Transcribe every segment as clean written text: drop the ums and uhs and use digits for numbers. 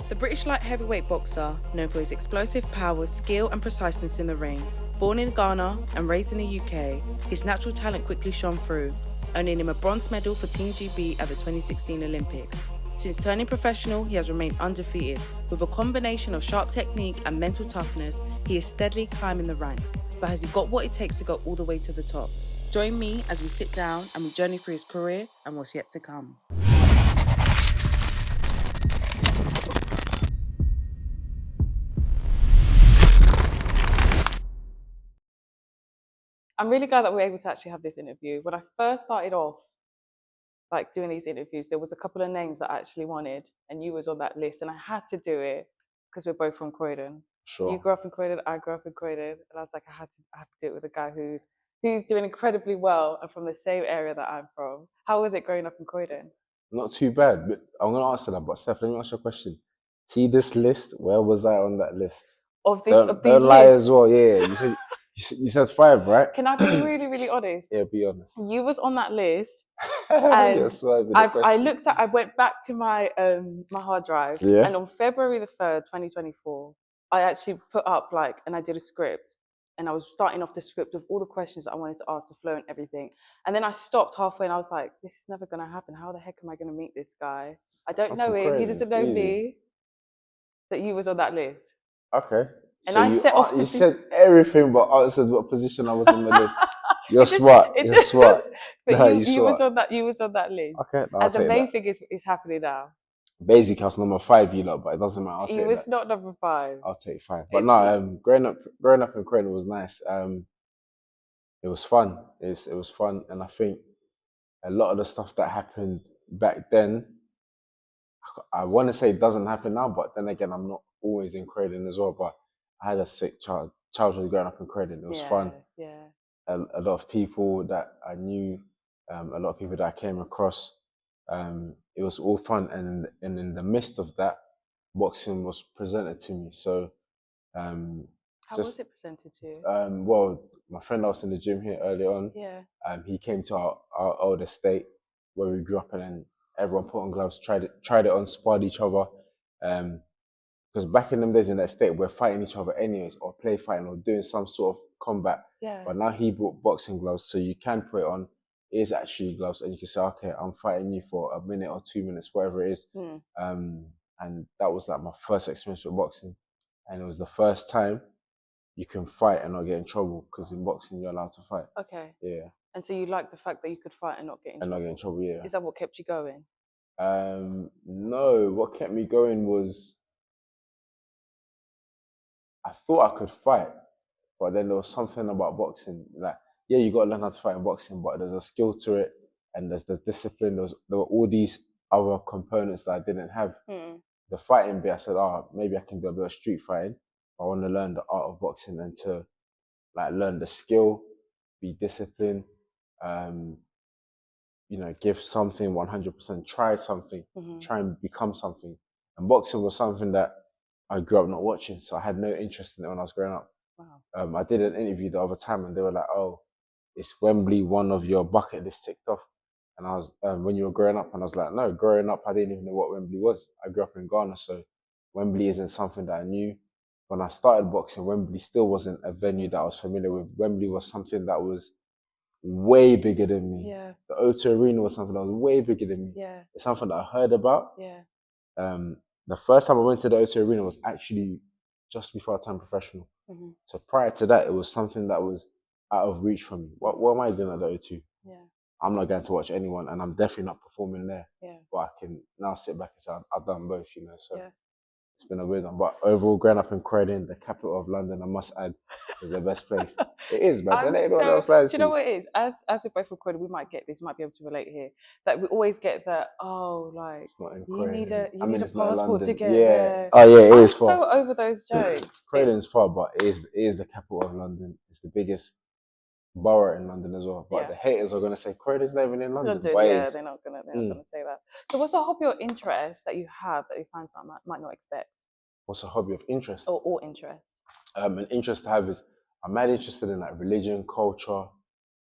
The British light heavyweight boxer, known for his explosive power, skill and preciseness in the ring, born in Ghana and raised in the UK, his natural talent quickly shone through, earning him a bronze medal for Team GB at the 2016 Olympics. Since turning professional, he has remained undefeated. With a combination of sharp technique and mental toughness, he is steadily climbing the ranks. But has he got what it takes to go all the way to the top? Join me as we sit down and we journey through his career and what's yet to come. I'm really glad that we're able to actually have this interview. When I first started off, like doing these interviews, there was a couple of names that I actually wanted, and you was on that list, and I had to do it because we're both from Croydon. Sure. You grew up in Croydon, I grew up in Croydon, and I was like, I have to do it with a guy who's doing incredibly well and from the same area that I'm from. How was it growing up in Croydon? Not too bad, but I'm gonna answer that. But Steph, let me ask you a question. See this list? Where was I on that list? Don't lie as well. Yeah, you said 5, right? Can I be really, really honest? Yeah, be honest. You was on that list. And yes, I went back to my my hard drive, Yeah. and on February the 3rd, 2024, I actually put up and I did a script, and I was starting off the script with all the questions that I wanted to ask, the flow and everything. And then I stopped halfway, and I was like, this is never going to happen. How the heck am I going to meet this guy? I don't know him. He doesn't know me. That you was on that list. Okay. And so I set off you said everything but answered what position I was on the list. You're smart. You're smart. But No, you was on that list. Okay, no, and the main thing is happening now. Basically, I was number 5, but it doesn't matter. He was not number 5. I'll take 5. But growing up in Croydon was nice. It was fun. It was fun, and I think a lot of the stuff that happened back then, I want to say it doesn't happen now, but then again, I'm not always in Croydon as well. But I had a sick childhood growing up in Croydon. It was fun. Yeah. A lot of people that I knew, a lot of people that I came across. It was all fun, and in the midst of that, boxing was presented to me. So, how was it presented to you? Well, my friend I was in the gym here early on. Yeah. He came to our old estate where we grew up, and then everyone put on gloves, tried it on, sparred each other. Because back in them days in that estate, we're fighting each other anyways, or play fighting, or doing some sort of combat. Yeah. But now he brought boxing gloves, so you can put it on. It is actually gloves, and you can say, okay, I'm fighting you for a minute or 2 minutes, whatever it is. And that was like my first experience with boxing, and it was the first time you can fight and not get in trouble, because in boxing you're allowed to fight. Okay. Yeah. And so you like the fact that you could fight and not get in trouble? And not get in trouble, yeah. Is that what kept you going? No, what kept me going was I thought I could fight, but then there was something about boxing. Like, yeah, you got to learn how to fight in boxing, but there's a skill to it, and there's the discipline. There were all these other components that I didn't have. The fighting bit, I said, maybe I can do a bit of street fighting. I want to learn the art of boxing and to learn the skill, be disciplined, give something 100%, try something, try and become something. And boxing was something that I grew up not watching, so I had no interest in it when I was growing up. Wow. I did an interview the other time, and they were like, "Oh, is Wembley one of your bucket list ticked off?" And I was, when you were growing up, and I was like, "No, growing up, I didn't even know what Wembley was. I grew up in Ghana, so Wembley isn't something that I knew." When I started boxing, Wembley still wasn't a venue that I was familiar with. Wembley was something that was way bigger than me. Yeah. The O2 Arena was something that was way bigger than me. Yeah. It's something that I heard about. Yeah. The first time I went to the O2 Arena was actually just before I turned professional. So prior to that, it was something that was out of reach for me. What am I doing at the O2? Yeah. I'm not going to watch anyone, and I'm definitely not performing there. Yeah. But I can now sit back and say I've done both, So yeah. It's been a weird one. But overall, growing up in Croydon, the capital of London, I must add, is the best place. It is, man. Do you know what it is? As we're both from Croydon, we might get this, might be able to relate here. That we always get that, it's not in you need a it's not passport to get there. there. Oh yeah, it is far. I'm so over those jokes. Croydon's far, but it is the capital of London. It's the biggest borough in London as well. But the haters are gonna say Croydon's not even in London. Yeah, they're not gonna say that. So what's a hobby or interest that you have that you find someone might not expect? What's a hobby of interest? Or interest? An interest to have is I'm mad interested in religion, culture,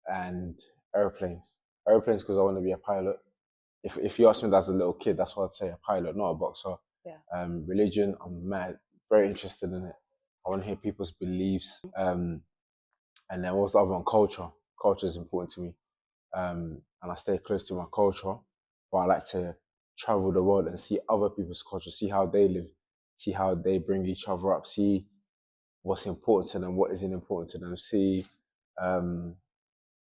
and airplanes. Airplanes because I want to be a pilot. If you ask me as a little kid, that's what I'd say, a pilot, not a boxer. Yeah. Religion, I'm mad, very interested in it. I want to hear people's beliefs. And then what's the other one? Culture. Culture is important to me. And I stay close to my culture, but I like to travel the world and see other people's culture, see how they live, see how they bring each other up, see what's important to them, what isn't important to them, see um,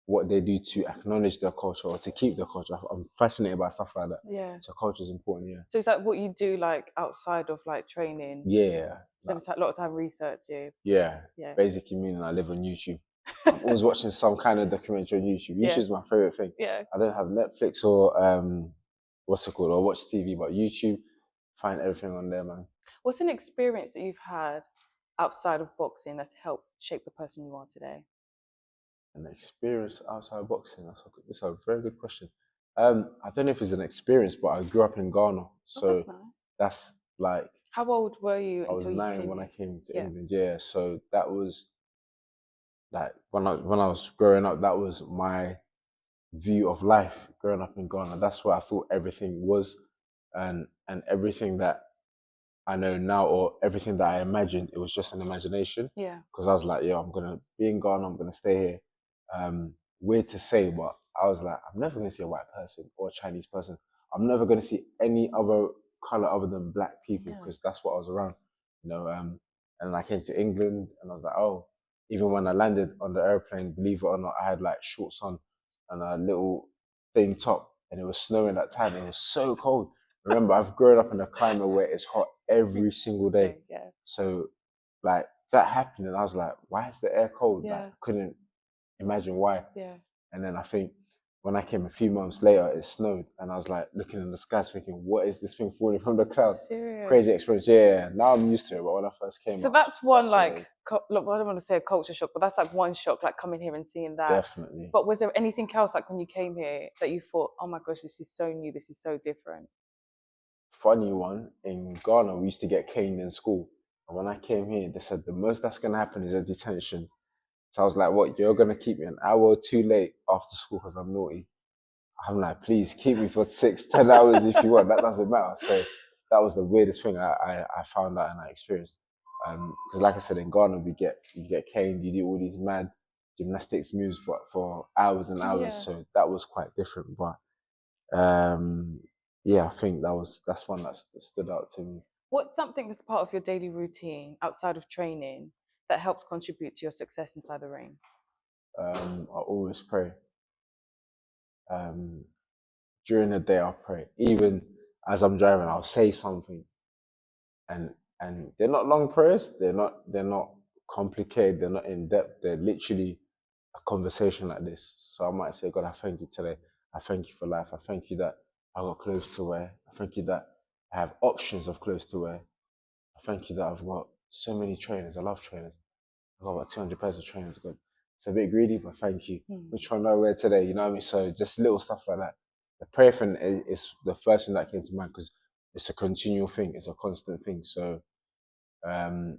what they do to acknowledge their culture or to keep their culture. I'm fascinated by stuff like that. Yeah. So culture is important, yeah. So is that what you do, like outside of like training? Yeah, Spend a lot of time researching. yeah. Yeah. Basically meaning I live on YouTube. I'm always watching some kind of documentary on YouTube. YouTube Yeah. is my favorite thing. Yeah. I don't have Netflix or what's it called, or watch TV, but YouTube, find everything on there, man. What's an experience that you've had outside of boxing that's helped shape the person you are today? An experience outside boxing. That's a very good question. I don't know if it's an experience, but I grew up in Ghana, Oh, so that's nice. that's like How old were you I was until you 9 came when I here? came to Yeah. England. Yeah, so that was like when I was growing up, that was my view of life growing up in Ghana. That's what I thought everything was, and everything that I know now, or everything that I imagined, it was just an imagination. Yeah. Because I was like, yo, I'm gonna be in Ghana, I'm gonna stay here. Weird to say, but I was like, I'm never gonna see a white person or a Chinese person. I'm never gonna see any other color other than black people, Yeah. because that's what I was around, you know. And I came to England, and I was like, oh, even when I landed on the airplane, believe it or not, I had like shorts on and a little thin top, and it was snowing that time. It was so cold. Remember, I've grown up in a climate where it's hot every single day. Yeah. So, like, that happened, and I was like, why is the air cold? Like, Yeah. I couldn't imagine why. Yeah. And then I think when I came a few months later, it snowed, and I was like looking in the skies, thinking, what is this thing falling from the clouds? Serious. Crazy experience. Yeah, now I'm used to it, but when I first came, So I was that's one fascinated. look, I don't want to say a culture shock, but that's like one shock, like coming here and seeing that. Definitely. But was there anything else, like when you came here, that you thought, oh my gosh, this is so new, this is so different? Funny one, in Ghana, we used to get caned in school. And when I came here, they said the most that's going to happen is a detention. So I was like, what, you're going to keep me an hour or two late after school because I'm naughty? I'm like, please keep me for 6, 10 hours if you want. That doesn't matter. So that was the weirdest thing I found out and I experienced. Because like I said, in Ghana, you get caned, you do all these mad gymnastics moves for hours and hours. Yeah. So that was quite different. But yeah, I think that's one that stood out to me. What's something that's part of your daily routine outside of training that helps contribute to your success inside the ring? I always pray. Um, During the day, I'll pray. Even as I'm driving, I'll say something, and they're not long prayers. They're not complicated. They're not in depth. They're literally a conversation like this. So I might say, God, I thank you today. I thank you for life. I thank you that I got clothes to wear. I thank you that I have options of clothes to wear. I thank you that I've got so many trainers. I love trainers. I've got about 200 pairs of trainers. Good. It's a bit greedy, but thank you. Which one do I wear today? You know what I mean? So just little stuff like that. The prayer thing is the first thing that came to mind because it's a continual thing. It's a constant thing. So um,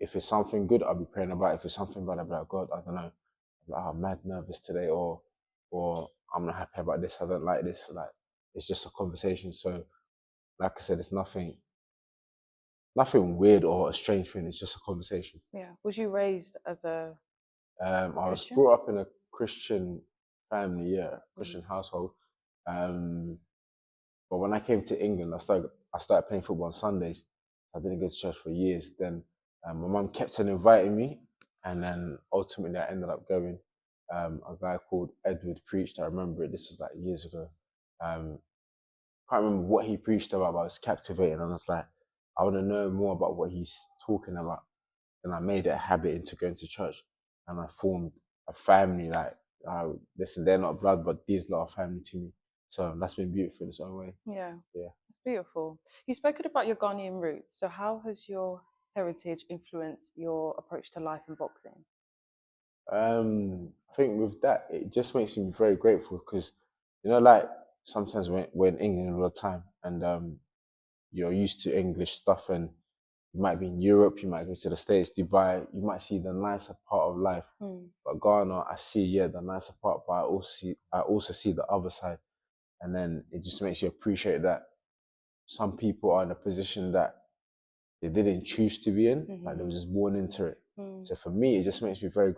if it's something good, I'll be praying about it. If it's something bad, I'll be like, God, I don't know. I'm like, I'm mad nervous today, or I'm not happy about this. I don't like this. Like it's just a conversation. So like I said, it's nothing weird or a strange thing. It's just a conversation. Yeah. Was you raised as a I was Christian? brought up in a Christian family, yeah, Christian household. But when I came to England, I started playing football on Sundays. I didn't go to church for years. Then my mum kept on inviting me, and then ultimately I ended up going. A guy called Edward preached. I remember it. This was like years ago. Um, can't remember what he preached about, but I was captivated, and I was like, I want to know more about what he's talking about. And I made it a habit into going to church, and I formed a family. Like, listen, they're not blood, but these lot are family to me. So that's been beautiful in its own way. Yeah. Yeah. It's beautiful. You spoken about your Ghanaian roots. So how has your heritage influenced your approach to life and boxing? I think with that, it just makes me very grateful because, like sometimes when we're in England all the time and you're used to English stuff and you might be in Europe, you might go to the States, Dubai, you might see the nicer part of life. But Ghana, I see, yeah, the nicer part, but I also see the other side. And then it just makes you appreciate that some people are in a position that they didn't choose to be in, like they were just born into it. So for me, it just makes me very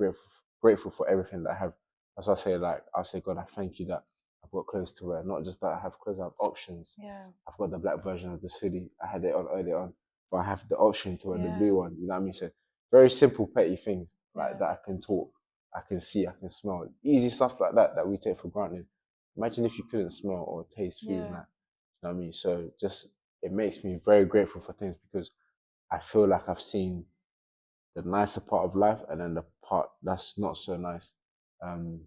grateful for everything that I have. As I say, like I say, God, I thank you that I've got clothes to wear. Not just that I have clothes, I have options. Yeah. I've got the black version of this hoodie. I had it on earlier on, but I have the option to wear the blue one. You know what I mean? So very simple, petty things like that I can talk, I can see, I can smell. Easy stuff like that that we take for granted. Imagine if you couldn't smell or taste food, like, you know what I mean? So just it makes me very grateful for things because I feel like I've seen the nicer part of life and then the part that's not so nice. And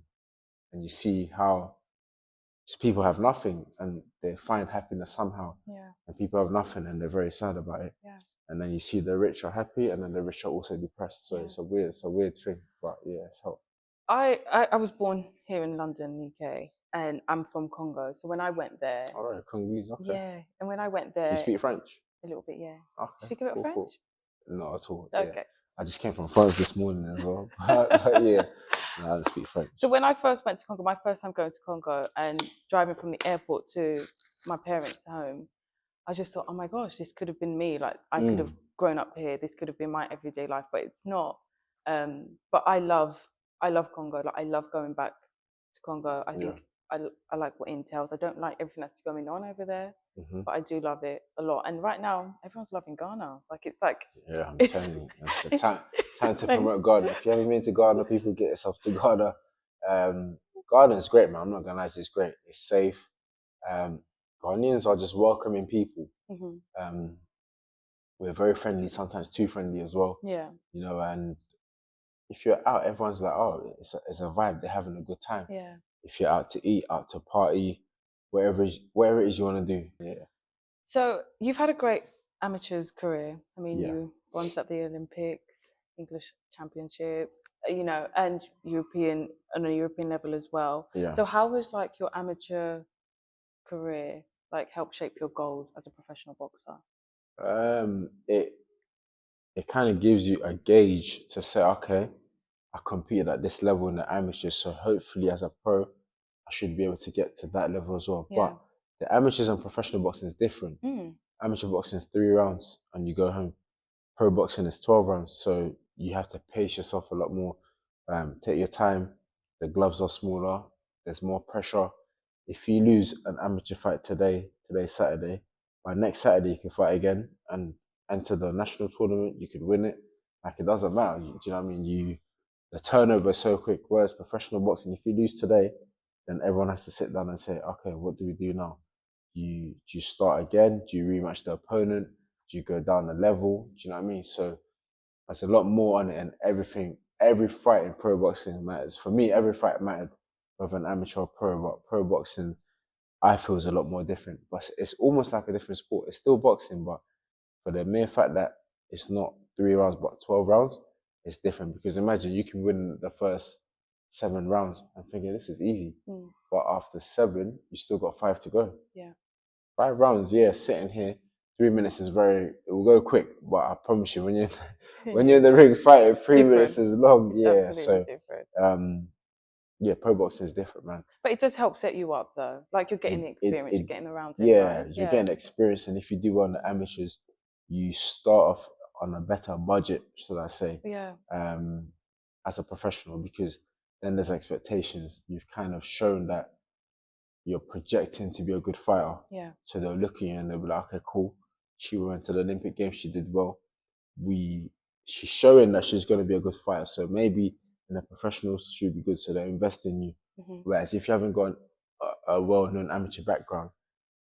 you see how just people have nothing and they find happiness somehow. And people have nothing and they're very sad about it. And then you see the rich are happy and then the rich are also depressed. So it's a weird thing. But yeah, it's helped. I was born here in London, UK, and I'm from Congo. So when I went there, All right, Congolese, okay. yeah, and when I went Do there, you speak French? a little bit, yeah. Okay, Speak a bit of French? cool. Not at all. Okay. Yeah. I just came from France this morning as well. but yeah, no, I don't speak French. So when I first went to Congo, my first time going to Congo and driving from the airport to my parents' home, I just thought, oh my gosh, this could have been me. Like I could have grown up here. This could have been my everyday life, but it's not. But I love Congo. Like I love going back to Congo. I think I like what it entails. I don't like everything that's going on over there, but I do love it a lot. And right now, everyone's loving Ghana. Like it's like I'm telling you, it's the time to promote Ghana. If you haven't been to Ghana, people get yourself to Ghana. Ghana's great, man. I'm not gonna lie, it's great. It's safe. Ghanaians are just welcoming people. We're very friendly, sometimes too friendly as well. Yeah. You know, and if you're out, everyone's like, oh, it's a vibe. They're having a good time. Yeah. If you're out to eat, out to party, wherever it is you want to do. Yeah. So you've had a great amateurs career. I mean, you bronze at the Olympics, English championships, you know, and European on a European level as well. Yeah. So how has like your amateur career like helped shape your goals as a professional boxer? It kind of gives you a gauge to say, okay, I competed at this level in the amateurs, so hopefully as a pro, I should be able to get to that level as well. But the amateurs and professional boxing is different. Amateur boxing is 3 rounds and you go home. Pro boxing is 12 rounds, so you have to pace yourself a lot more. Take your time. The gloves are smaller. There's more pressure. If you lose an amateur fight today's Saturday, by next Saturday you can fight again and enter the national tournament. You could win it. Like it doesn't matter. Do you know what I mean? The turnover is so quick. Whereas professional boxing, if you lose today, then everyone has to sit down and say, okay, what do we do now? Do you start again? Do you rematch the opponent? Do you go down a level? Do you know what I mean? So there's a lot more on it, and every fight in pro boxing matters. For me, every fight mattered, whether an amateur or pro. But pro boxing, I feel, is a lot more different. But it's almost like a different sport. It's still boxing, but for the mere fact that it's not 3 rounds but 12 rounds, it's different. Because imagine you can win the first 7 rounds and thinking this is easy, but after 7, you still got 5 to go. 5 rounds, sitting here, 3 minutes is it will go quick, but I promise you, when you're in the ring fighting, 3 minutes is long. It's absolutely different. Pro boxing is different, man. But it does help set you up though. Like you're getting the experience, you're getting the rounds in, right? You're getting the experience, and if you do well on the amateurs, you start off on a better budget, should I say, as a professional, because then there's expectations. You've kind of shown that you're projecting to be a good fighter. So they'll look at you and they'll be like, okay, cool. She went to the Olympic Games, she did well. She's showing that she's going to be a good fighter. So maybe in the professionals she'll be good. So they invest in you. Whereas if you haven't got a well-known amateur background,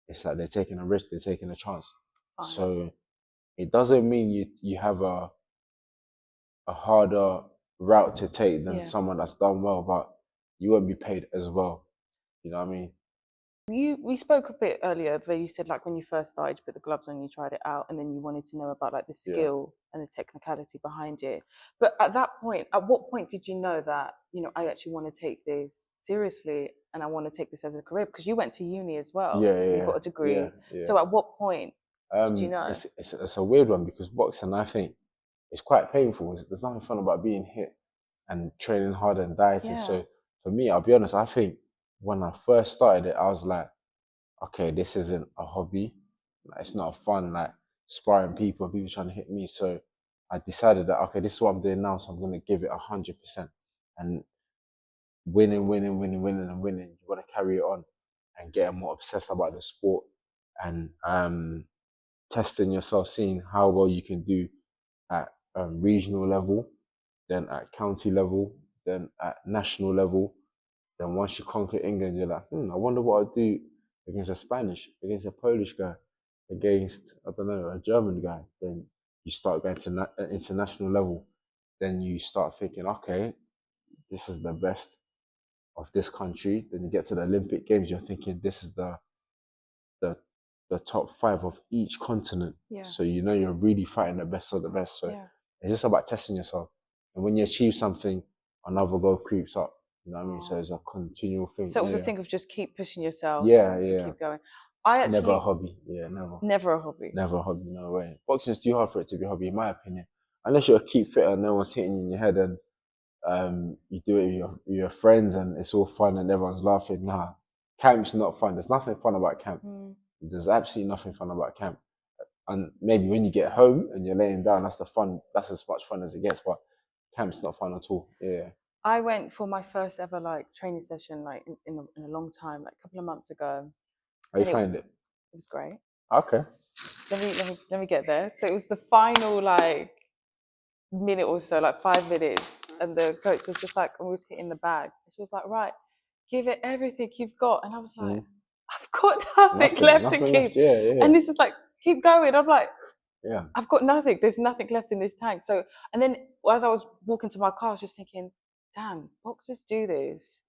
it's like they're taking a risk, they're taking a chance. So it doesn't mean you have a harder route to take than someone that's done well, but you won't be paid as well. You know what I mean? We spoke a bit earlier where you said like when you first started, you put the gloves on, you tried it out, and then you wanted to know about like the skill and the technicality behind it. But at what point did you know that, you know, I actually want to take this seriously and I want to take this as a career? Because you went to uni as well. You got a degree. So at what point did you know? It's a weird one because boxing, I think, is quite painful. There's nothing fun about being hit and training hard and dieting. So for me, I'll be honest, I think when I first started it, I was like, okay, this isn't a hobby. Like, it's not fun, like sparring people and people trying to hit me. So I decided that okay, this is what I'm doing now, so I'm gonna give it 100%. And winning, and winning. You want to carry it on and get more obsessed about the sport and testing yourself, seeing how well you can do at regional level, then at county level, then at national level. Then once you conquer England, you're like, I wonder what I'll do against a Spanish, against a Polish guy, against, I don't know, a German guy. Then you start going to international level. Then you start thinking, okay, this is the best of this country. Then you get to the Olympic Games, you're thinking this is the the top 5 of each continent. Yeah. So you know you're really fighting the best of the best. So Yeah. it's just about testing yourself. And when you achieve something, another goal creeps up. You know what I mean? So it's a continual thing. So it was a thing of just keep pushing yourself. Yeah, and yeah. keep going. I actually Never a hobby. Yeah, never. never a hobby. Never a hobby, no way. Boxing's too hard for it to be a hobby, in my opinion. Unless you're a keep fit and no one's hitting you in your head and you do it with your friends and it's all fun and everyone's laughing. Nah, camp's not fun. There's nothing fun about camp. There's absolutely nothing fun about camp. And maybe when you get home and you're laying down, that's the fun. That's as much fun as it gets. But camp's not fun at all. Yeah. I went for my first ever training session in a long time, like a couple of months ago. How you find it? It was great. Okay. Let me get there. So it was the final minute or so, 5 minutes, and the coach was just like, I was hitting the bag. She was like, right, give it everything you've got. And I was like, I've got nothing left to keep. Yeah. And this is like, keep going. I'm like, yeah, I've got nothing. There's nothing left in this tank. So, and then as I was walking to my car, I was just thinking, damn, boxers do this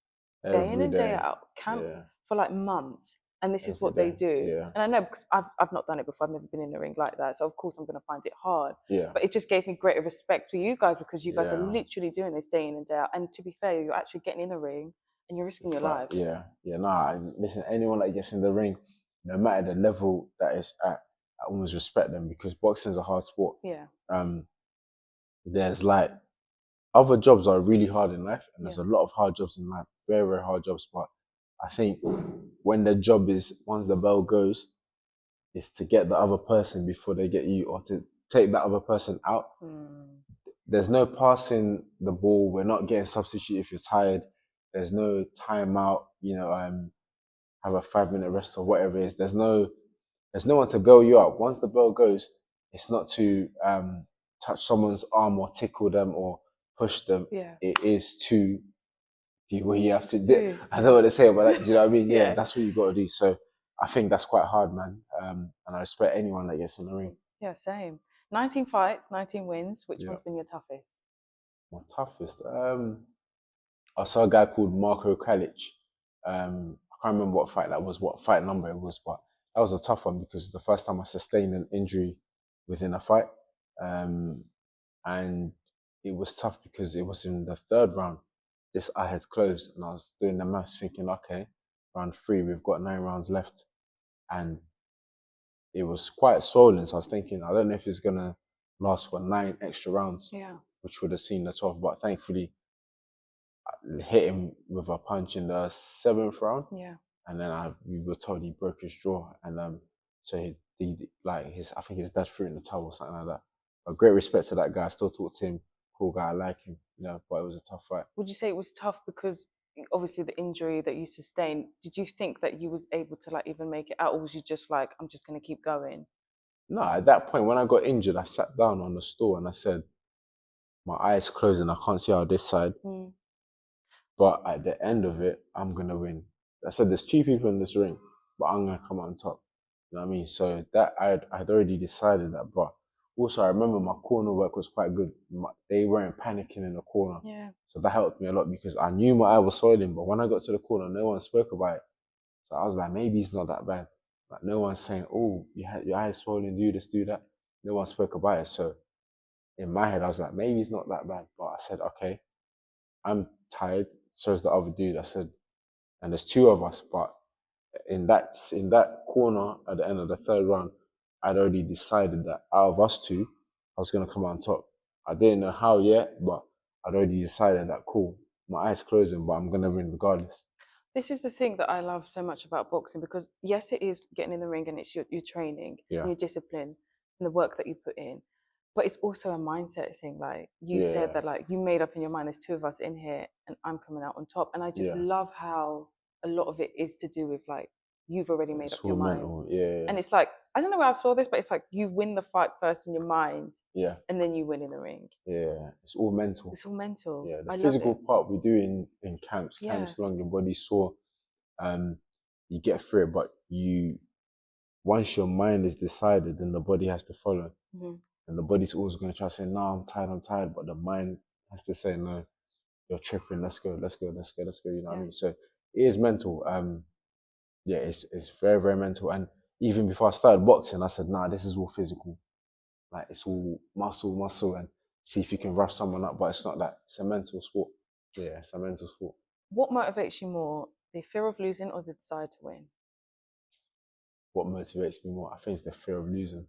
day in and day out, camp for months. And this is what they do. Yeah. And I know because I've not done it before. I've never been in a ring like that. So of course I'm going to find it hard. Yeah. But it just gave me greater respect for you guys because you guys are literally doing this day in and day out. And to be fair, you're actually getting in the ring and you're risking your life. Yeah. Nah, listen, anyone that gets in the ring, no matter the level that is at, I always respect them because boxing is a hard sport. Yeah. There's other jobs are really hard in life, and there's a lot of hard jobs in life, very, very hard jobs. But I think when the job is, once the bell goes, is to get the other person before they get you, or to take that other person out. There's no passing the ball. We're not getting substitute if you're tired. There's no timeout. Have a 5-minute rest or whatever it is. There's no one to bail you up. Once the bell goes, it's not to touch someone's arm or tickle them or push them. Yeah. It is to do what you have to do. I don't know what to say about that. Do you know what I mean? Yeah, that's what you got to do. So I think that's quite hard, man. And I respect anyone that gets in the ring. Yeah, same. 19 fights, 19 wins. Which one's been your toughest? My toughest? I saw a guy called Marco Kalic. I can't remember what fight that was, what fight number it was, but that was a tough one because it's the first time I sustained an injury within a fight. And it was tough because it was in the 3rd round. This eye had closed and I was doing the maths thinking, okay, round 3, we've got 9 rounds left. And it was quite swollen. So I was thinking, I don't know if it's going to last for 9 extra rounds, which would have seen the 12. But thankfully, I hit him with a punch in the 7th round. Yeah. And then we were told he broke his jaw. And so he I think his dad threw it in the towel or something like that. But great respect to that guy. I still talk to him. Cool guy, I like him. But it was a tough fight. Would you say it was tough because obviously the injury that you sustained? Did you think that you was able to even make it out, or was you just like, I'm just going to keep going? No, at that point when I got injured, I sat down on the stool and I said, my eyes closed and I can't see out this side. But at the end of it, I'm gonna win. I said there's 2 people in this ring, but I'm gonna come out on top. You know what I mean? So that I'd already decided that. But also I remember my corner work was quite good. They weren't panicking in the corner. Yeah. So that helped me a lot because I knew my eye was swelling, but when I got to the corner, no one spoke about it. So I was like, maybe it's not that bad. Like no one's saying, oh, your eye is swollen, do this, do that. No one spoke about it. So in my head, I was like, maybe it's not that bad. But I said, okay, I'm tired. So's the other dude. I said, and there's 2 of us, but in that corner at the end of the 3rd round, I'd already decided that out of us 2, I was gonna come out on top. I didn't know how yet, but I'd already decided that cool, my eyes closing, but I'm gonna win regardless. This is the thing that I love so much about boxing, because yes, it is getting in the ring and it's your training Yeah. and your discipline and the work that you put in, but it's also a mindset thing. Like you said, Yeah. that like you made up in your mind, there's two of us in here and I'm coming out on top. And I just Yeah. love how a lot of it is to do with like you've already made up It's your all mind. mental. Yeah. And it's like, I don't know where I saw this, but it's like you win the fight first in your mind Yeah. and then you win in the ring. Yeah. It's all mental. It's all mental. Yeah. The I love physical it. part we do in camps, Yeah. camps long, your body sore. You get through it, but once your mind is decided, then the body has to follow. Mm-hmm. And the body's always going to try to say, no, I'm tired. But the mind has to say, no, you're tripping. Let's go. You know what I mean? So it is mental. Yeah, it's very, very mental. And even before I started boxing, I said, nah, this is all physical. Like it's all muscle, and see if you can rough someone up. But it's not that. It's a mental sport. Yeah, it's a mental sport. What motivates you more, the fear of losing or the desire to win? What motivates me more? I think it's the fear of losing.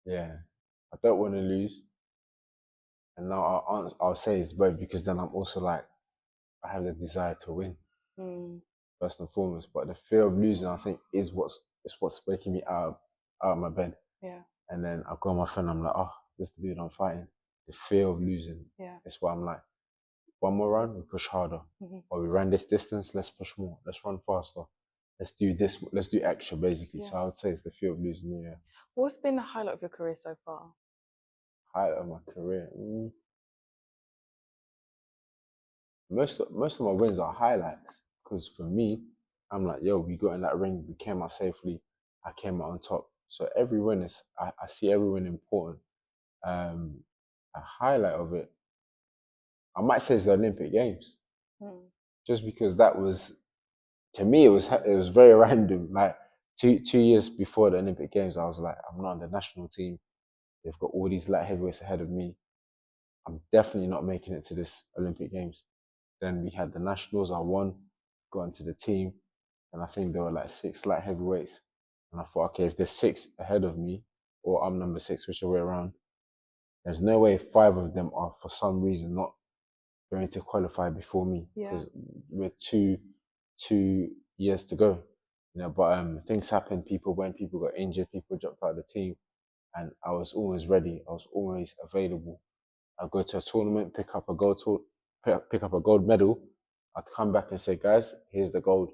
Yeah, I don't want to lose. And now I'll say it's both, because then I'm also like, I have the desire to win first and foremost. But the fear of losing, I think, is what's making me out of my bed. Yeah. And then I go on my phone, I'm like, oh, this is the dude I'm fighting. The fear of losing. Yeah. It's why I'm like, one more run, we push harder. Or we ran this distance, let's push more. Let's run faster. Let's do this. Let's do extra, basically. Yeah. So I would say it's the fear of losing. Yeah. What's been the highlight of your career so far? Highlight of my career. Most of my wins are highlights, because for me, I'm like, yo, we got in that ring, we came out safely, I came out on top. So every win is, I see every win important. A highlight of it, I might say, is the Olympic Games, just because that was, to me, it was very random. Like 2 years before the Olympic Games, I was like, I'm not on the national team. They've got all these light heavyweights ahead of me. I'm definitely not making it to this Olympic Games. Then we had the nationals. I won, got into the team, and I think there were like 6 light heavyweights. And I thought, okay, if there's 6 ahead of me, or I'm number 6, whichever way around, there's no way 5 of them are for some reason not going to qualify before me, because we're two years to go. But things happen. People got injured, people dropped out of the team, and I was always ready. I was always available. I'd go to a tournament, pick up a gold medal. I'd come back and say, guys, here's the gold.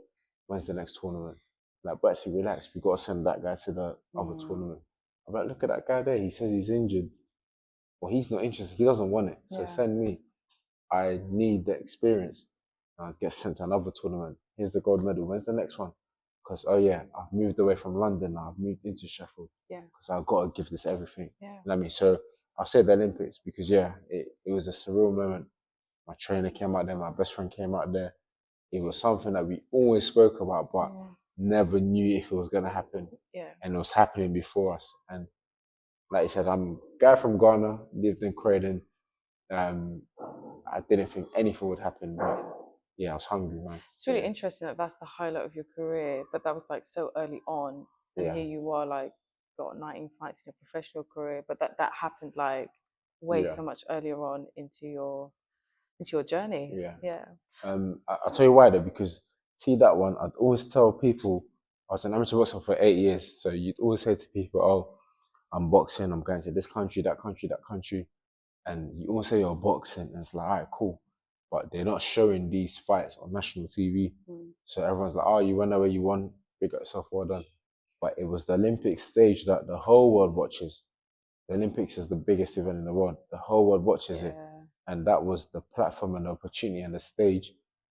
When's the next tournament? Like, Buatsi, relax. We got to send that guy to the other tournament. I'm like, look at that guy there. He says he's injured. Well, he's not interested. He doesn't want it. So send me. I need the experience. And I'd get sent to another tournament. Here's the gold medal. When's the next one? Because, oh yeah, I've moved away from London now. I've moved into Sheffield. Yeah. Because I've got to give this everything. Yeah. You know what I mean? So I'll say the Olympics, because it was a surreal moment. My trainer came out there, my best friend came out there. It was something that we always spoke about, but never knew if it was going to happen. Yeah. And it was happening before us. And like you said, I'm a guy from Ghana, lived in Croydon. I didn't think anything would happen, but yeah, I was hungry, man. It's really interesting that that's the highlight of your career, but that was like so early on, and here you are, like got 19 fights in your professional career, but that happened like way so much earlier on into your journey. Yeah. I'll tell you why though, because see that one, I'd always tell people I was an amateur boxer for 8 years, so you'd always say to people, "Oh, I'm boxing. I'm going to this country, that country, that country," and you always say you're boxing, and it's like, all right, cool, but they're not showing these fights on national TV, so everyone's like, "Oh, you went away, you won, big up yourself, well done." But it was the Olympic stage that the whole world watches. The Olympics is the biggest event in the world. The whole world watches it. And that was the platform and the opportunity and the stage.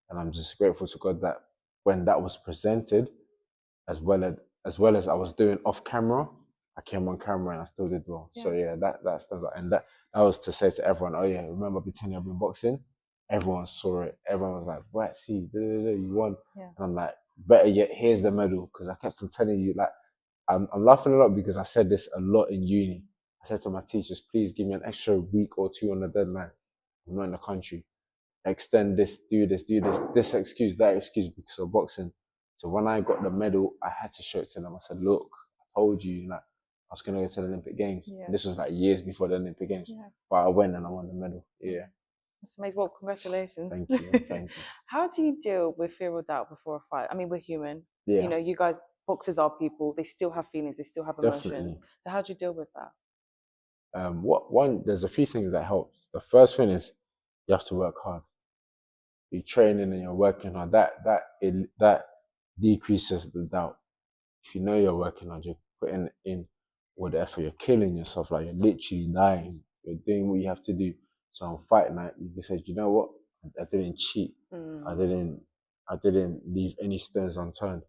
And I'm just grateful to God that when that was presented, as well as I was doing off camera, I came on camera and I still did well. So yeah, that stands out. And that was to say to everyone, oh yeah, remember I've been boxing? Everyone saw it. Everyone was like, right, see, you won. And I'm like, better yet, here's the medal. Because I kept on telling you, like, I'm laughing a lot because I said this a lot in uni. I said to my teachers, please give me an extra week or 2 on the deadline. I'm not in the country. Extend this, do this excuse, that excuse because of boxing. So when I got the medal, I had to show it to them. I said, look, I told you that I was going to go to the Olympic Games. This was like years before the Olympic Games. But I went and I won the medal. Yeah. That's amazing. Well, congratulations. Thank you, thank you. How do you deal with fear or doubt before a fight? I mean, we're human. Yeah, You guys, boxers are people. They still have feelings. They still have emotions. definitely. So how do you deal with that? There's a few things that helps. The first thing is you have to work hard. You're training and you're working hard. That decreases the doubt. If you know you're working hard, you're putting in all the effort. You're killing yourself. Like you're literally dying. You're doing what you have to do. So on fight night, you just said, you know what? I didn't cheat. I didn't. I didn't leave any stones unturned.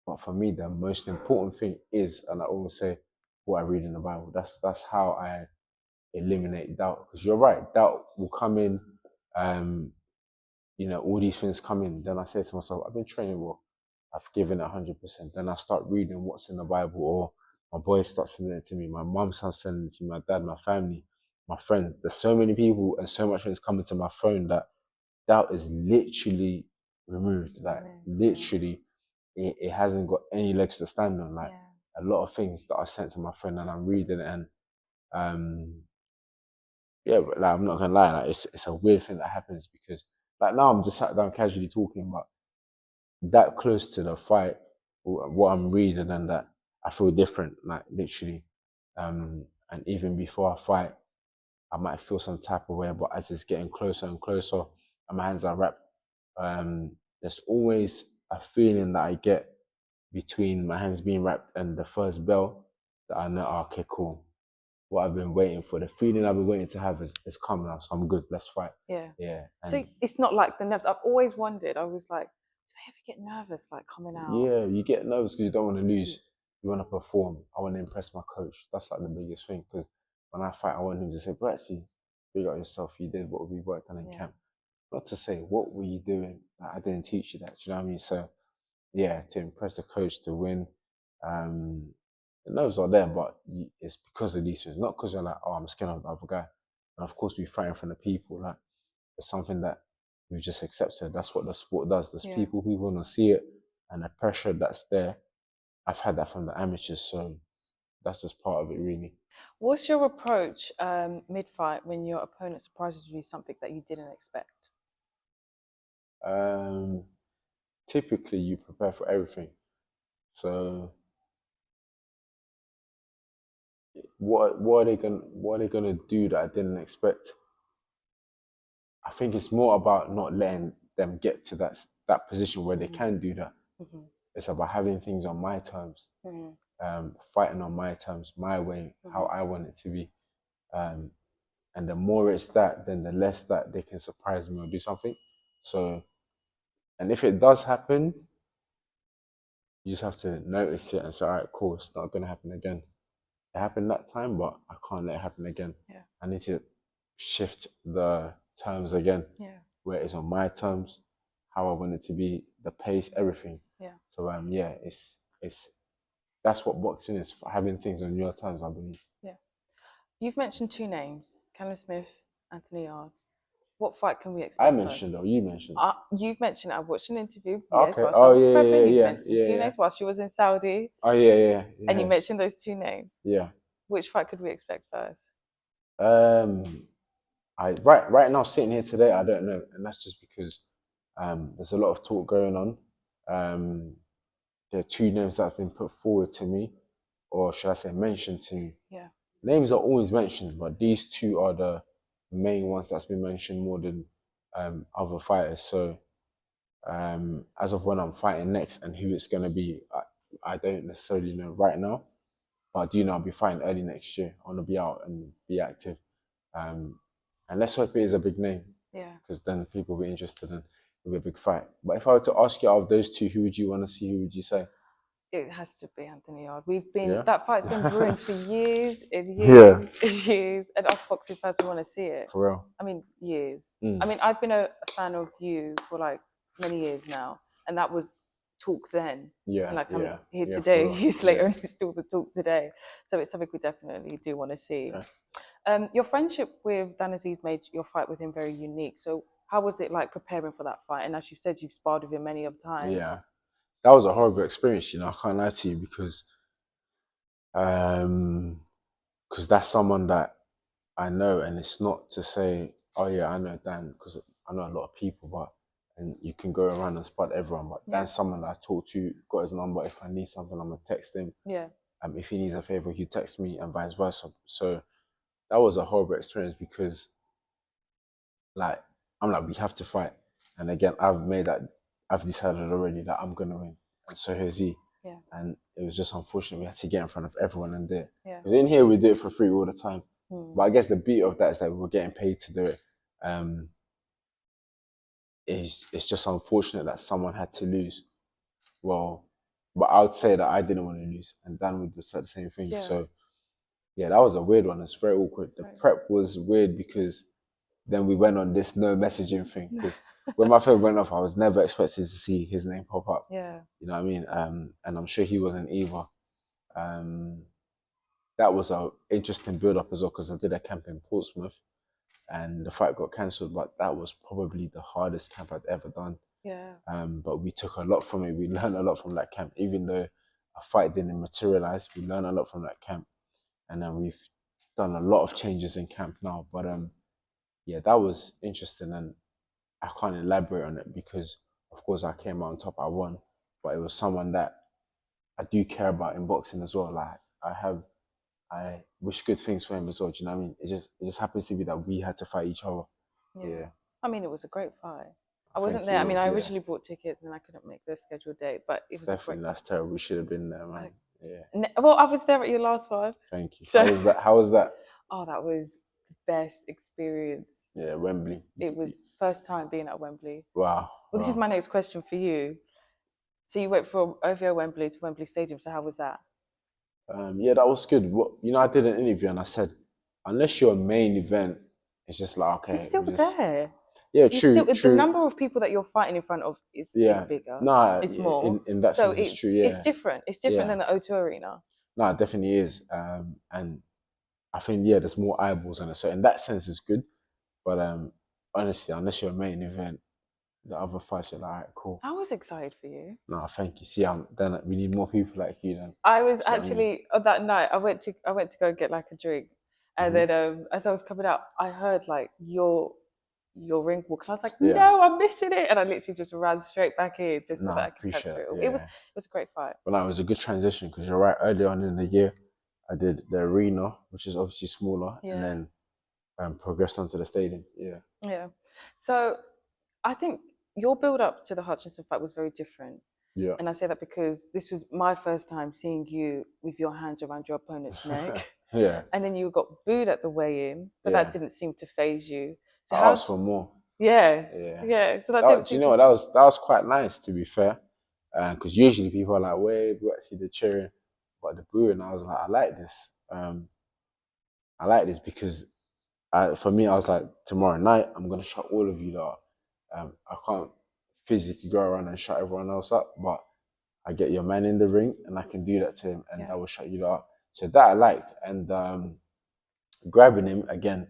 But for me, the most important thing is, and I always say, what I read in the Bible. That's how I eliminate doubt. Because you're right, doubt will come in. Um, all these things come in. Then I say to myself, I've been training well. I've given it 100%. Then I start reading what's in the Bible, or my boys start sending it to me. My mum starts sending it to me. My dad, my family, my friends. There's so many people and so much things coming to my phone that doubt is literally removed. Like literally, it hasn't got any legs to stand on. Like a lot of things that I sent to my friend, and I'm reading it, and yeah, but like I'm not gonna lie, like it's a weird thing that happens because like now I'm just sat down casually talking, but that close to the fight, what I'm reading and that I feel different, like literally. And even before I fight, I might feel some type of way, but as it's getting closer and closer, and my hands are wrapped, there's always a feeling that I get between my hands being wrapped and the first bell that I know, oh, okay, cool. What I've been waiting for, the feeling I've been waiting to have is come now, so I'm good. Let's fight. Yeah. Yeah. So it's not like the nerves. I've always wondered. I was like, do they ever get nervous, like coming out? Yeah, you get nervous because you don't want to lose. You want to perform. I want to impress my coach. That's like the biggest thing. Because when I fight, I want him to say, Buatsi, figure out yourself. You did what we worked on in camp. Not to say, what were you doing? Like, I didn't teach you that. Do you know what I mean? So, yeah, to impress the coach, to win. The nerves are there, but it's because of these things. Not because you're like, oh, I'm scared of the other guy. And of course, we fight in front of people. Like, it's something that we just accepted. That's what the sport does. There's people who want to see it, and the pressure that's there. I've had that from the amateurs, so that's just part of it, really. What's your approach mid-fight when your opponent surprises you with something that you didn't expect? Typically, you prepare for everything. So, what are they gonna do that I didn't expect? I think it's more about not letting them get to that position where they can do that. It's about having things on my terms, fighting on my terms, my way, how I want it to be. And the more it's that, then the less that they can surprise me or do something. So, and if it does happen, you just have to notice it and say, all right, cool, it's not going to happen again. It happened that time, but I can't let it happen again. Yeah. I need to shift the terms again, where it's on my terms, how I want it to be, the pace, everything. Yeah. So yeah, it's that's what boxing is, for having things on your terms, I believe. Yeah. You've mentioned two names, Callum Smith, Anthony Yard. What fight can we expect? I mentioned, or you mentioned? You've mentioned. I watched an interview. Okay. Whilst I was prepping, you yeah, mentioned two names whilst she was in Saudi. Oh yeah. And you mentioned those two names. Yeah. Which fight could we expect first? Right now sitting here today, I don't know, and that's just because there's a lot of talk going on. There are two names that have been put forward to me, or should I say mentioned to me. Yeah. Names are always mentioned, but these two are the main ones that's been mentioned more than other fighters. So as of when I'm fighting next and who it's going to be, I don't necessarily know right now, but I do know I'll be fighting early next year. I want to be out and be active. And let's hope it is a big name. Yeah. Because then people will be interested and it'll be a big fight. But if I were to ask you out of those two, who would you want to see? Who would you say? It has to be Anthony Yard. That fight's been brewing for years and years, and us boxing fans want to see it. For real. I mean, years. I mean, I've been a fan of you for like many years now, and that was talk then. Yeah. And like I'm here today, years later, and it's still the talk today. So it's something we definitely do want to see. Yeah. Your friendship with Dan Aziz made your fight with him very unique. So how was it like preparing for that fight? And as you said, you've sparred with him many of times. Yeah. That was a horrible experience, I can't lie to you, because that's someone that I know, and it's not to say, Oh yeah, I know Dan because I know a lot of people, but and you can go around and spot everyone. But Yeah. Dan's someone that I talk to, got his number. If I need something, I'm gonna text him. Yeah. If he needs a favor, he texts me, and vice versa. So that was a horrible experience because, like, I'm like, we have to fight. And again, I've decided already that I'm gonna win, and so has he. Yeah. And it was just unfortunate we had to get in front of everyone and do it. Yeah. Because in here we do it for free all the time. Hmm. But I guess the beauty of that is that we were getting paid to do it. It's just unfortunate that someone had to lose. Well, but I would say that I didn't want to lose, and Dan would have said the same thing. Yeah. So yeah, that was a weird one. It's very awkward. The prep was weird because then we went on this no messaging thing. Because when my phone went off, I was never expected to see his name pop up. Yeah. You know what I mean? And I'm sure he wasn't either. That was a interesting build up as well because I did a camp in Portsmouth and the fight got cancelled, but that was probably the hardest camp I'd ever done. Yeah. But we took a lot from it. We learned a lot from that camp, even though a fight didn't materialize. We learned a lot from that camp, and then we've done a lot of changes in camp now. But yeah, that was interesting, and I can't elaborate on it because, of course, I came out on top. I won, but it was someone that I do care about in boxing as well. Like I wish good things for him as well. Do you know what I mean? It just happens to be that we had to fight each other. Yeah. I mean, it was a great fight. I wasn't there. I mean, I originally bought tickets and I couldn't make the scheduled date, but it was definitely that's terrible. We should have been there, man. Yeah. Well, I was there at your last fight. Thank you. So, how was that? Oh, that was the best experience. Yeah, Wembley. It was first time being at Wembley. Wow. Well, this is my next question for you. So you went from OVO Wembley to Wembley Stadium. So how was that? Yeah, that was good. I did an interview and I said, unless your main event, it's just like, okay. You're still there. Yeah, true. The number of people that you're fighting in front of is bigger. No, it's more. In that sense, it's true. Yeah, it's different. It's different than the O2 Arena. No, it definitely is. And I think there's more eyeballs on it. So in that sense, it's good. But honestly, unless your main event, the other fights, you're like, all right, cool. I was excited for you. No, thank you. See, then we need more people like you. Then I was actually on that night. I went to go get like a drink, and then as I was coming out, I heard like your ring walk, and I was like, no, I'm missing it, and I literally just ran straight back in just so that I could capture it. It was a great fight. Well, no, it was a good transition because you're right. Early on in the year, I did the arena, which is obviously smaller, and then progressed onto the stadium. Yeah. Yeah. So I think your build up to the Hutchinson fight was very different. Yeah. And I say that because this was my first time seeing you with your hands around your opponent's neck. Yeah. And then you got booed at the weigh-in, but that didn't seem to faze you. So I asked for more. Yeah. So do you know what? That was quite nice, to be fair, because usually people are like, "Wait, Buatsi, the cheering," but the booing, I was like, I like this. I like this because for me, I was like, tomorrow night, I'm gonna shut all of you up. I can't physically go around and shut everyone else up, but I get your man in the ring and I can do that to him, and I will shut you up. So that I liked, and grabbing him again.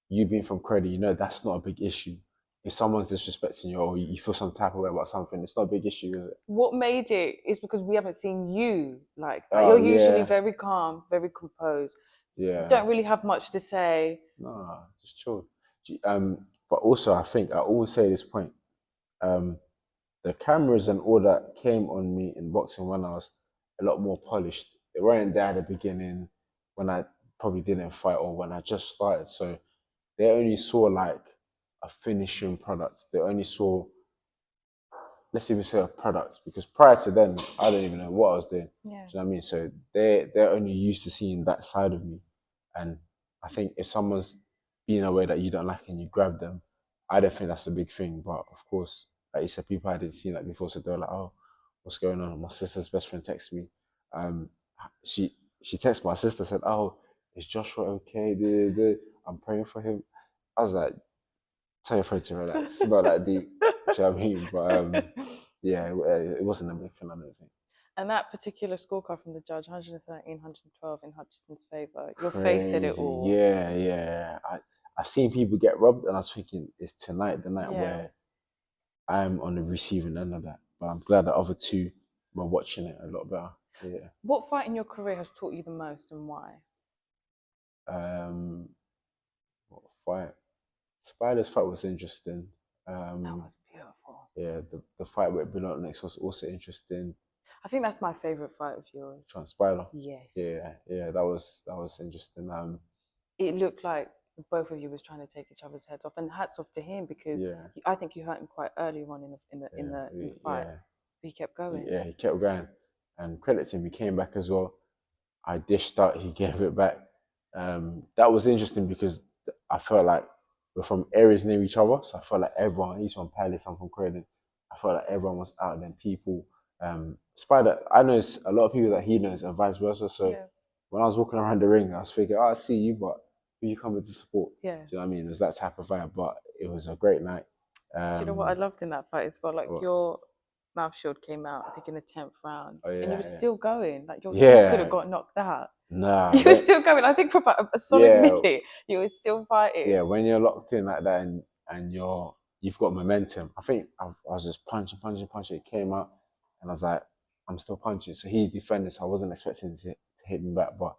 You being from Credit, that's not a big issue. If someone's disrespecting you or you feel some type of way about something, it's not a big issue, is it? What made it is because we haven't seen you like that. You're usually very calm, very composed. Yeah. Don't really have much to say. No, just chill. But also, I think I always say this point. The cameras and all that came on me in boxing when I was a lot more polished. They weren't there at the beginning when I probably didn't fight or when I just started. So they only saw like a finishing product. They only saw, let's even say, a product, because prior to then, I don't even know what I was doing. Yeah. Do you know what I mean? So they're only used to seeing that side of me. And I think if someone's being a way that you don't like and you grab them, I don't think that's a big thing. But of course, like you said, people hadn't seen that before, so they're like, "Oh, what's going on?" My sister's best friend texted me. She texted my sister, said, "Oh, is Joshua okay? I'm praying for him." I was like, "Tell your friend to relax. It's not that deep." Do you know what I mean? But yeah, it wasn't a big thing, I don't think. And that particular scorecard from the judge, 113, 112 in Hutchinson's favour. Your face said it all. Yeah. I've seen people get robbed, and I was thinking, it's tonight the night where I'm on the receiving end of that. But I'm glad the other two were watching it a lot better. Yeah. What fight in your career has taught you the most, and why? What fight? It's Spider's fight was interesting. That was beautiful. Yeah, the fight with Bernard next was also interesting. I think that's my favorite fight of yours. Spider. Yes. Yeah, that was interesting. It looked like both of you was trying to take each other's heads off, and hats off to him because Yeah, I think you hurt him quite early on in the fight. yeah, But he kept going. yeah. He kept going, and credit to him, he came back as well. I dished out, he gave it back. That was interesting because I felt like we're from areas near each other, so I felt like everyone, he's from Palace, I'm from Croydon. I felt like everyone was out there, people. Spider, I know a lot of people that he knows and vice versa. So Yeah. when I was walking around the ring, I was thinking, oh, I see you, but who you coming to support? Yeah. Do you know what I mean? It was that type of vibe, but it was a great night. Do you know what I loved in that fight as well? Like What? your mouth shield came out, I think in the 10th round, Oh, and you yeah, were yeah. still going. Like your Yeah. jaw could have got knocked out. Nah, You were still going. I think for about a solid Yeah. minute, you were still fighting. yeah, when you're locked in like that and you've got momentum. I think I was just punching. It came out, and I was like, I'm still punching. So he defended, so I wasn't expecting to hit me back. But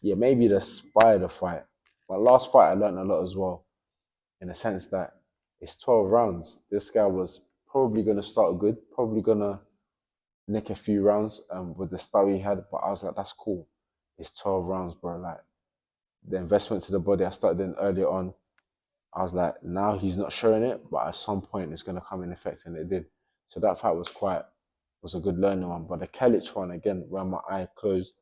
yeah, maybe the Spider fight. My last fight, I learned a lot as well, in the sense that it's 12 rounds. This guy was probably gonna start good, probably gonna nick a few rounds with the style he had. But I was like, that's cool. It's 12 rounds, bro. Like the investment to the body I started in earlier on. I was like, now he's not showing it, but at some point it's gonna come in effect, and it did. So that fight was a good learning one. But the Kalic one again, where my eye closed,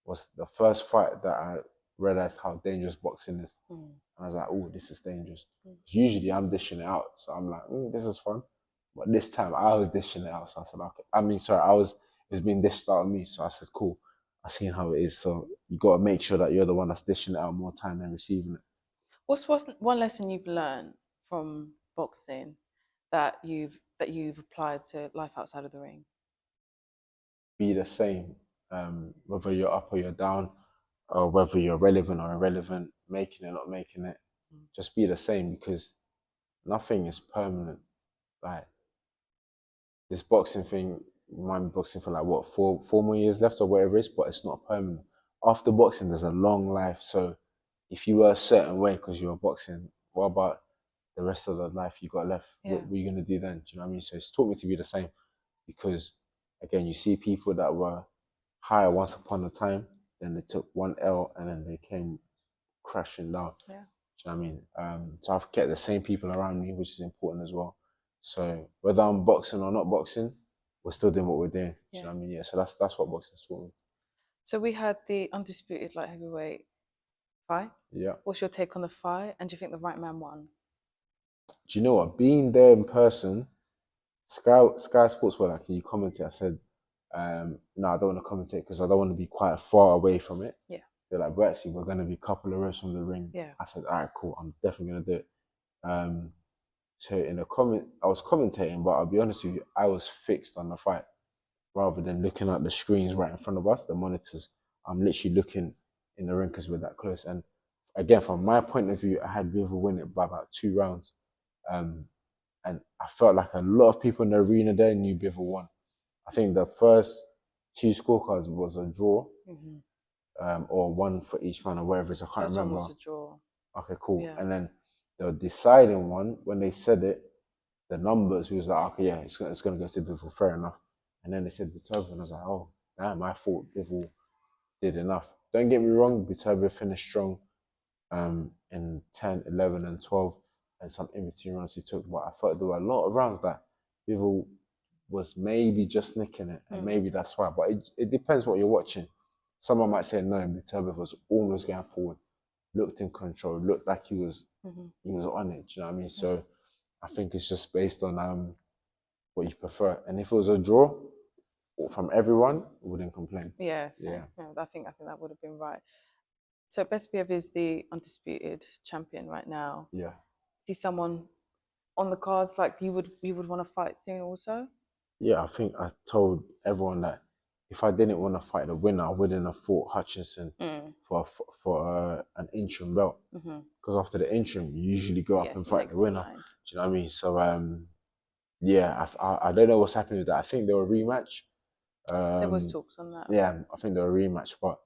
was the first fight that I realized how dangerous boxing is. And I was like, oh, this is dangerous. Usually I'm dishing it out, so I'm like, this is fun. But this time I was dishing it out, so I said, okay. It was being dished out of me, so I said, cool. I seen how it is. So you got to make sure that you're the one that's dishing it out more time than receiving it. What's one lesson you've learned from boxing that you've applied to life outside of the ring? Be the same, whether you're up or you're down, or whether you're relevant or irrelevant, making it, not making it. Just be the same, because nothing is permanent. Like this boxing thing, might be boxing for like what, four more years left or whatever it is, but it's not permanent. After boxing, there's a long life. So if you were a certain way because you were boxing, what about the rest of the life you got left? Yeah. What are you gonna do then? Do you know what I mean? So it's taught me to be the same, because again, you see people that were higher once upon a time, then they took one L and then they came crashing down. Yeah. Do you know what I mean? So I've kept the same people around me, which is important as well. So whether I'm boxing or not boxing, we're still doing what we're doing. Do you know what I mean? Yeah. So that's what boxing's taught me. So we had the undisputed light heavyweight fight. Yeah. What's your take on the fight? And do you think the right man won? Do you know what? Being there in person, Sky Sports were like, can you commentate? I said, no, I don't want to commentate because I don't want to be quite far away from it. Yeah. They're like, Buatsi, we're gonna be a couple of rows from the ring. Yeah. I said, all right, cool. I'm definitely gonna do it. So in the I was commentating, but I'll be honest with you, I was fixed on the fight rather than looking at the screens right in front of us, the monitors. I'm literally looking in the ring because we're that close. And again, from my point of view, I had Viva win it by about 2 rounds. And I felt like a lot of people in the arena there knew Viva won. I think the first 2 scorecards was a draw, or one for each man or whatever it is. I can't remember. One was a draw. Okay, cool. Yeah. And then the deciding one, when they said it, the numbers, we was like, okay, yeah, it's gonna go to Bivol, fair enough. And then they said Viterbo, and I was like, oh, damn, I thought Bivol did enough. Don't get me wrong, Viterbo finished strong in 10, 11, and 12, and some in-between rounds he took, but I thought there were a lot of rounds that Bivol was maybe just nicking it, and maybe that's why. But it depends what you're watching. Someone might say, no, Viterbo was almost going forward, looked in control, looked like he was on it. Do you know what I mean? So I think it's just based on what you prefer. And if it was a draw from everyone, I wouldn't complain. Yes. Yeah. I think that would have been right. So Bespiev is the undisputed champion right now. Yeah. See someone on the cards like you would want to fight soon also? Yeah, I think I told everyone that if I didn't want to fight the winner, I wouldn't have fought Hutchinson for an interim belt. Because after the interim, you usually go up and fight the winner. Do you know what I mean? So yeah, I don't know what's happening with that. I think they were rematch. There was talks on that. Yeah, I think they're a rematch. But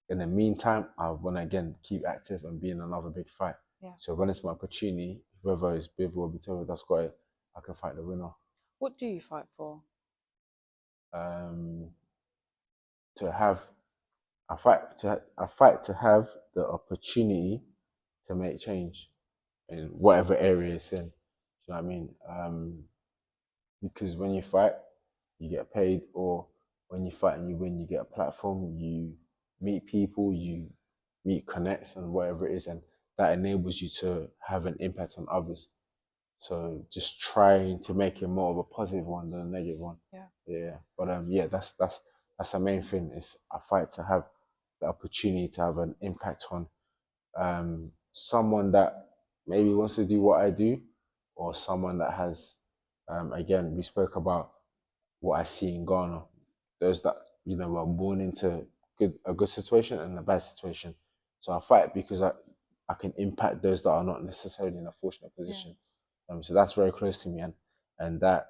in the meantime, I want to again keep active and be in another big fight. Yeah. So when it's my opportunity, whoever is big or whatever that's got it, I can fight the winner. What do you fight for? Um, to have I fight to have the opportunity to make change in whatever area it's in. Do you know what I mean? Because when you fight, you get paid, or when you fight and you win, you get a platform, you meet people, you meet connects and whatever it is, and that enables you to have an impact on others. So just trying to make it more of a positive one than a negative one. Yeah. Yeah. But yeah, that's the main thing. Is I fight to have the opportunity to have an impact on someone that maybe wants to do what I do, or someone that has again, we spoke about what I see in Ghana. Those that were born into a good situation and a bad situation. So I fight because I can impact those that are not necessarily in a fortunate position. So that's very close to me, and that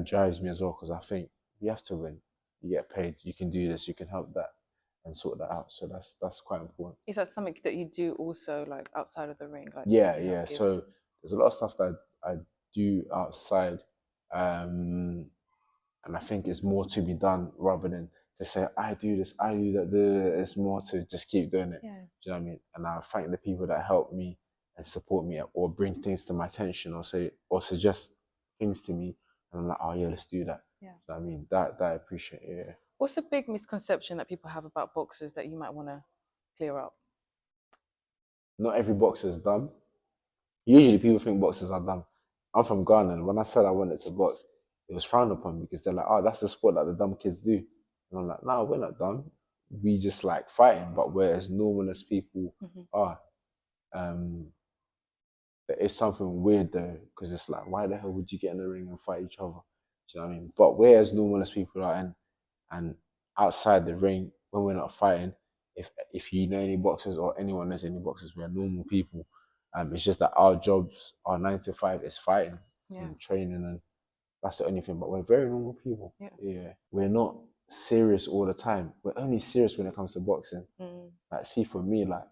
drives me as well, because I think you have to win. You get paid. You can do this. You can help that and sort that out. So that's quite important. Is that something that you do also, like outside of the ring? Like, Yeah, you help yeah. give? So there's a lot of stuff that I do outside, um, and I think it's more to be done rather than to say I do this, I do that. It's more to just keep doing it. Yeah. Do you know what I mean? And I thank the people that help me and support me, or bring things to my attention, or say or suggest things to me, and I'm like, oh yeah, let's do that. Yeah. Do you know what I mean? That I appreciate. Yeah. What's a big misconception that people have about boxers that you might want to clear up? Not every boxer is dumb. Usually people think boxers are dumb. I'm from Ghana, and when I said I wanted to box, it was frowned upon, because they're like, oh, that's the sport that the dumb kids do. And I'm like, no, we're not dumb. We just like fighting, but we're as normal as people are. Um, it's something weird though, because it's like, why the hell would you get in the ring and fight each other? Do you know what I mean? But we're as normal as people are, and outside the ring, when we're not fighting, if you know any boxers or anyone knows any boxers, we're normal people. It's just that our jobs, our 9 to 5 is fighting and training, and that's the only thing. But we're very normal people. Yeah. We're not serious all the time. We're only serious when it comes to boxing. Like, see, for me, like,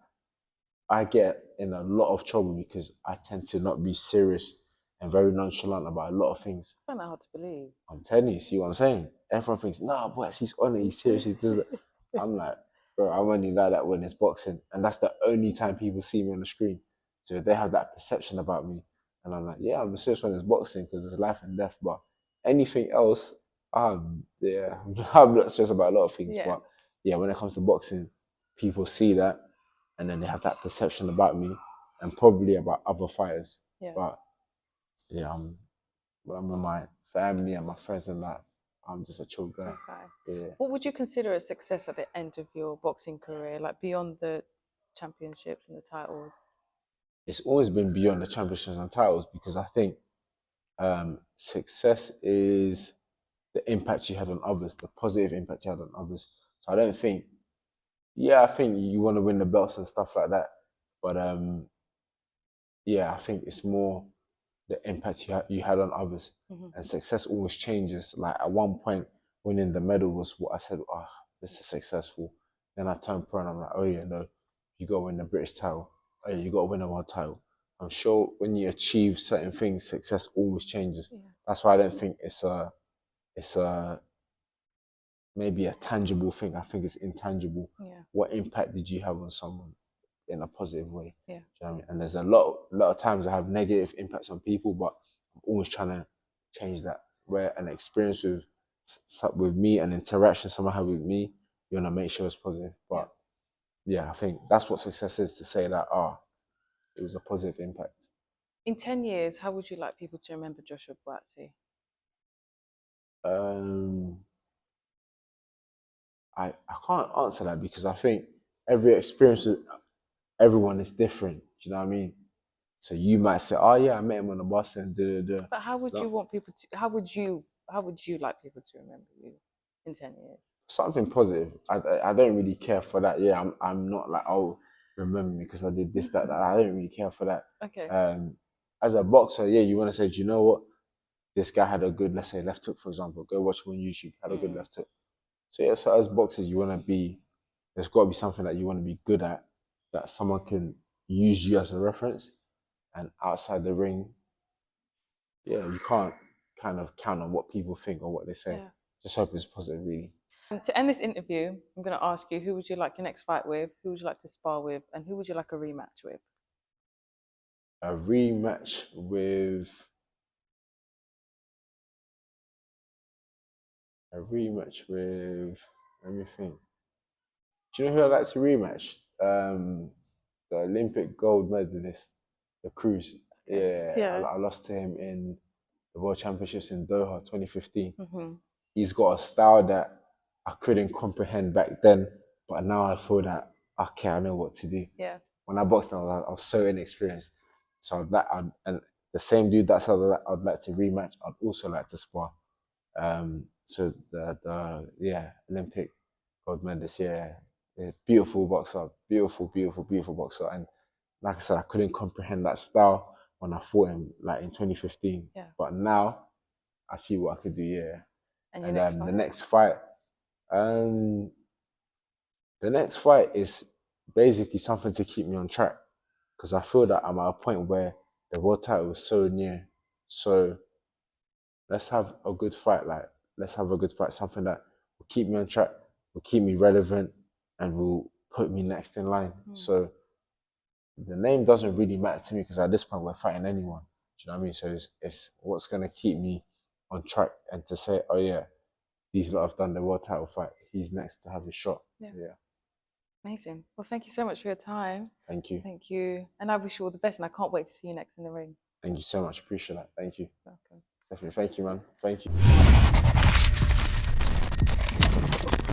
I get in a lot of trouble because I tend to not be serious and very nonchalant about a lot of things. I find that hard to believe. I'm telling you, see what I'm saying? Everyone thinks, nah, boy, he's on it, he's serious, he does that. I'm like, bro, I'm only like that when it's boxing. And that's the only time people see me on the screen. So they have that perception about me. And I'm like, yeah, I'm serious when it's boxing because it's life and death. But anything else, yeah, I'm not stressed about a lot of things. But yeah, when it comes to boxing, people see that, and then they have that perception about me and probably about other fighters. But yeah, I'm with my family and my friends and that. I'm just a chill guy. Yeah. What would you consider a success at the end of your boxing career, like beyond the championships and the titles? It's always been beyond the championships and titles, because I think success is the impact you had on others, the positive impact you had on others. So I don't think, yeah, I think you want to win the belts and stuff like that, but yeah, I think it's more the impact you had on others. And success always changes. Like, at one point, winning the medal was what I said, oh, this is successful. Then I turned pro and I'm like, oh yeah, no, you got to win the British title. Oh yeah, you got to win a world title. I'm sure when you achieve certain things, success always changes. That's why I don't think it's a maybe a tangible thing. I think it's intangible. What impact did you have on someone in a positive way? Do you know what I mean? And there's a lot of times I have negative impacts on people, but I'm always trying to change that. Where an experience with me, an interaction someone had with me, you want to make sure it's positive. But yeah, I think that's what success is, to say that it was a positive impact. In 10 years, how would you like people to remember Joshua Buatsi? I can't answer that, because I think every experience with everyone is different. Do you know what I mean? So you might say, "Oh yeah, I met him on the bus and da da da." But how would you want people to? How would you like people to remember you in 10 years? Something positive. I don't really care for that. Yeah, I'm not like, oh, remember me because I did this, that. I don't really care for that. Okay. As a boxer, yeah, you want to say, do you know what? This guy had a good, let's say, left hook, for example. Go watch him on YouTube. Had a good left hook. So yeah, so as boxers, you want to be. There's got to be something that you want to be good at, that someone can use you as a reference, and outside the ring, yeah, you can't kind of count on what people think or what they say. Yeah. Just hope it's positive, really. To end this interview, I'm going to ask you, who would you like your next fight with? Who would you like to spar with? And who would you like a rematch with? A rematch with let me think. Do you know who I'd like to rematch? The Olympic gold medalist, the Cruz. Okay. Yeah, Yeah. I lost to him in the World Championships in Doha 2015. Mm-hmm. He's got a style that I couldn't comprehend back then, but now I feel that okay, I know what to do. Yeah. When I boxed, I was so inexperienced. So and the same dude that said that I'd like to rematch, I'd also like to spar. So the Olympic gold medalist, yeah, beautiful boxer, beautiful boxer, and like I said, I couldn't comprehend that style when I fought him like in 2015. Yeah. But now I see what I could do. Yeah, And and your next the fight? next fight, um, the next fight is basically something to keep me on track because I feel that I'm at a point where the world title is so near. So let's have a good fight. Like, let's have a good fight. Something that will keep me on track, will keep me relevant, and will put me next in line. So the name doesn't really matter to me because at this point we're fighting anyone. Do you know what I mean? So it's what's gonna keep me on track and to say, oh yeah, these lot have done the world title fight. He's next to have a shot. Yeah. So, yeah. Amazing. Well, thank you so much for your time. Thank you. Thank you. And I wish you all the best. And I can't wait to see you next in the ring. Thank you so much. Appreciate that. Thank you. Welcome. Definitely. Thank you, man. Thank you.